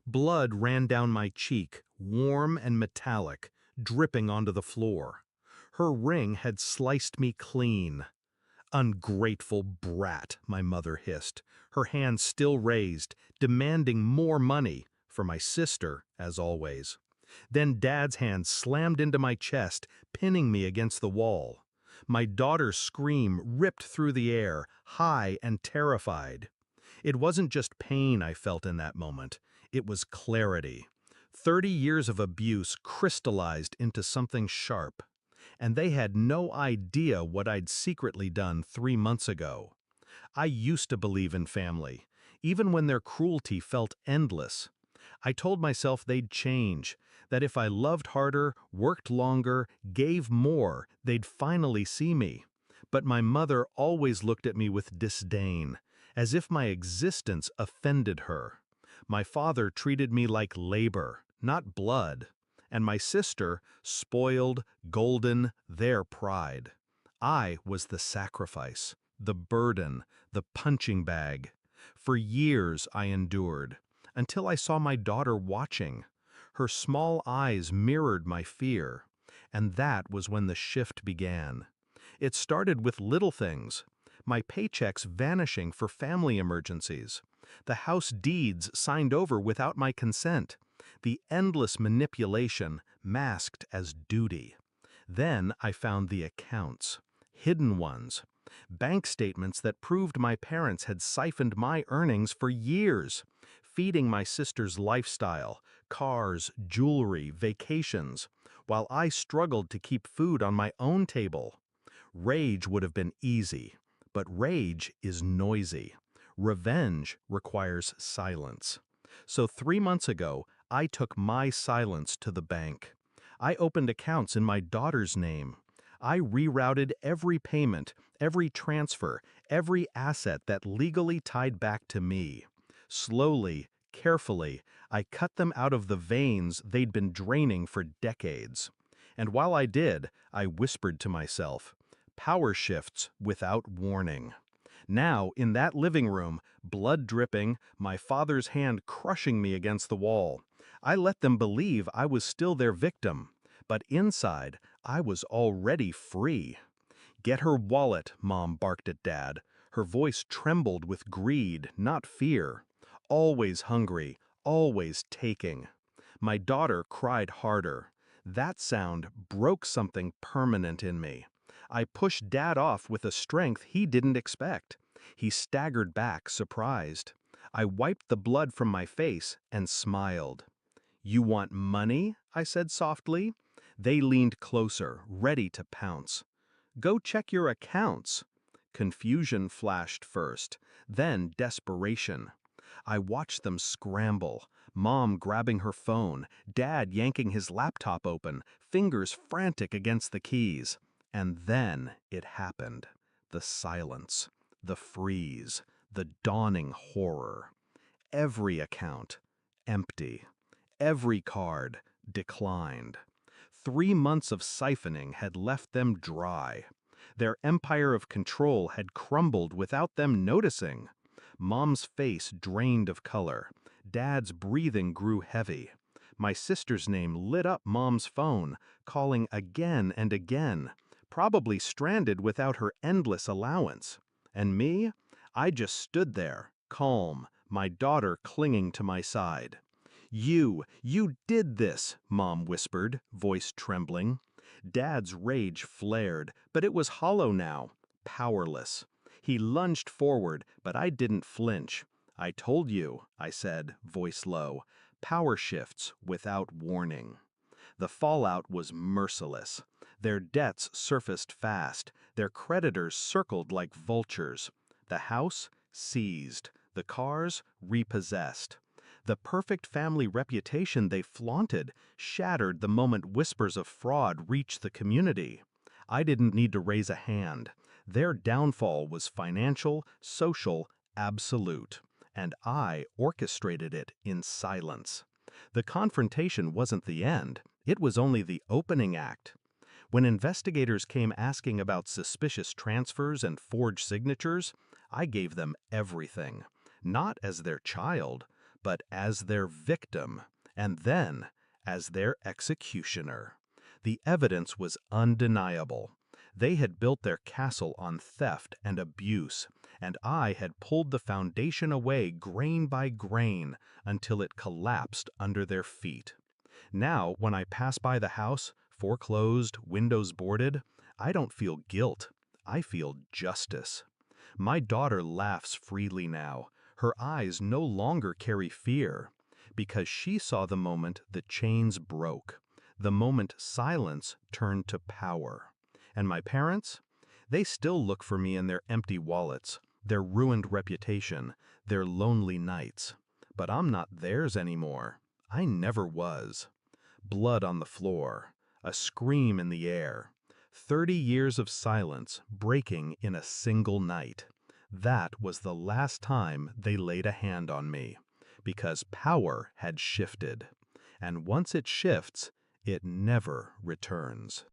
Blood ran down my cheek, warm and metallic, dripping onto the floor. Her ring had sliced me clean. "Ungrateful brat," my mother hissed, her hand still raised, demanding more money, for my sister, as always. Then Dad's hand slammed into my chest, pinning me against the wall. My daughter's scream ripped through the air, high and terrified. It wasn't just pain I felt in that moment, it was clarity. 30 years of abuse crystallized into something sharp. And they had no idea what I'd secretly done 3 months ago. I used to believe in family, even when their cruelty felt endless. I told myself they'd change, that if I loved harder, worked longer, gave more, they'd finally see me. But my mother always looked at me with disdain, as if my existence offended her. My father treated me like labor, not blood. And my sister, spoiled, golden, their pride. I was the sacrifice, the burden, the punching bag. For years I endured, until I saw my daughter watching. Her small eyes mirrored my fear, and that was when the shift began. It started with little things, my paychecks vanishing for family emergencies, the house deeds signed over without my consent, the endless manipulation masked as duty. Then I found the accounts, hidden ones, bank statements that proved my parents had siphoned my earnings for years, feeding my sister's lifestyle, cars, jewelry, vacations, while I struggled to keep food on my own table. Rage would have been easy, but rage is noisy. Revenge requires silence. So 3 months ago, I took my silence to the bank. I opened accounts in my daughter's name. I rerouted every payment, every transfer, every asset that legally tied back to me. Slowly, carefully, I cut them out of the veins they'd been draining for decades. And while I did, I whispered to myself, power shifts without warning. Now, in that living room, blood dripping, my father's hand crushing me against the wall, I let them believe I was still their victim, but inside, I was already free. "Get her wallet," Mom barked at Dad. Her voice trembled with greed, not fear. Always hungry, always taking. My daughter cried harder. That sound broke something permanent in me. I pushed Dad off with a strength he didn't expect. He staggered back, surprised. I wiped the blood from my face and smiled. "You want money?" I said softly. They leaned closer, ready to pounce. "Go check your accounts." Confusion flashed first, then desperation. I watched them scramble, Mom grabbing her phone, Dad yanking his laptop open, fingers frantic against the keys. And then it happened. The silence, the freeze, the dawning horror. Every account, empty. Every card, declined. 3 months of siphoning had left them dry. Their empire of control had crumbled without them noticing. Mom's face drained of color. Dad's breathing grew heavy. My sister's name lit up Mom's phone, calling again and again, probably stranded without her endless allowance. And me? I just stood there, calm, my daughter clinging to my side. You did this," Mom whispered, voice trembling. Dad's rage flared, but it was hollow now, powerless. He lunged forward, but I didn't flinch. "I told you," I said, voice low, "power shifts without warning." The fallout was merciless. Their debts surfaced fast, their creditors circled like vultures. The house seized, the cars repossessed. The perfect family reputation they flaunted shattered the moment whispers of fraud reached the community. I didn't need to raise a hand. Their downfall was financial, social, absolute. And I orchestrated it in silence. The confrontation wasn't the end. It was only the opening act. When investigators came asking about suspicious transfers and forged signatures, I gave them everything. Not as their child, but as their victim, and then as their executioner. The evidence was undeniable. They had built their castle on theft and abuse, and I had pulled the foundation away grain by grain until it collapsed under their feet. Now, when I pass by the house, foreclosed, windows boarded, I don't feel guilt. I feel justice. My daughter laughs freely now. Her eyes no longer carry fear, because she saw the moment the chains broke, the moment silence turned to power. And my parents? They still look for me in their empty wallets, their ruined reputation, their lonely nights. But I'm not theirs anymore. I never was. Blood on the floor, a scream in the air. 30 years of silence breaking in a single night. That was the last time they laid a hand on me, because power had shifted. And once it shifts, it never returns.